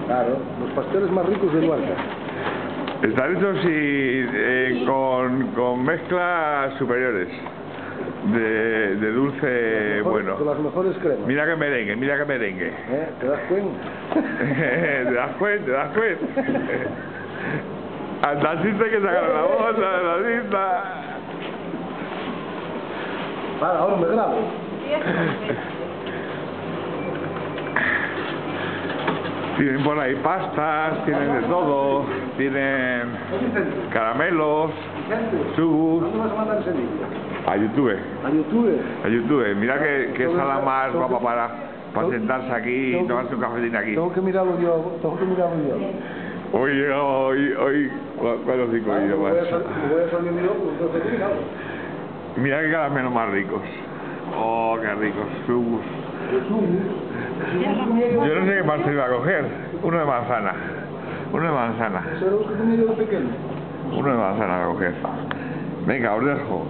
Claro, los pasteles más ricos de Luarca. Están hechos con mezclas superiores de dulce bueno. Con las mejores cremas. Mira que merengue, mira que merengue. ¿Te das cuenta? ¿Te das cuenta? ¿Te das cuenta? Al taxista hay que sacar la bolsa, al taxista. Vale, ahora me grabo. Tienen por ahí pastas, tienen de todo, tienen caramelos, subus. ¿Dónde vas a mandar ese vídeo? A YouTube. ¿A YouTube? A YouTube. Mira que sala más guapa para sentarse aquí y tomarse un cafetín aquí. Tengo que mirarlo yo. Hoy, ¿cuántos 5 vídeos más? Me voy a salir yo, pues entonces Mira qué caramelos más ricos. Oh, qué ricos. Subus. Yo no sé qué pastel iba a coger. Uno de manzana. Uno de manzana. ¿Eso era los que comía yo de pequeño? Uno de manzana a coger. Venga, os dejo.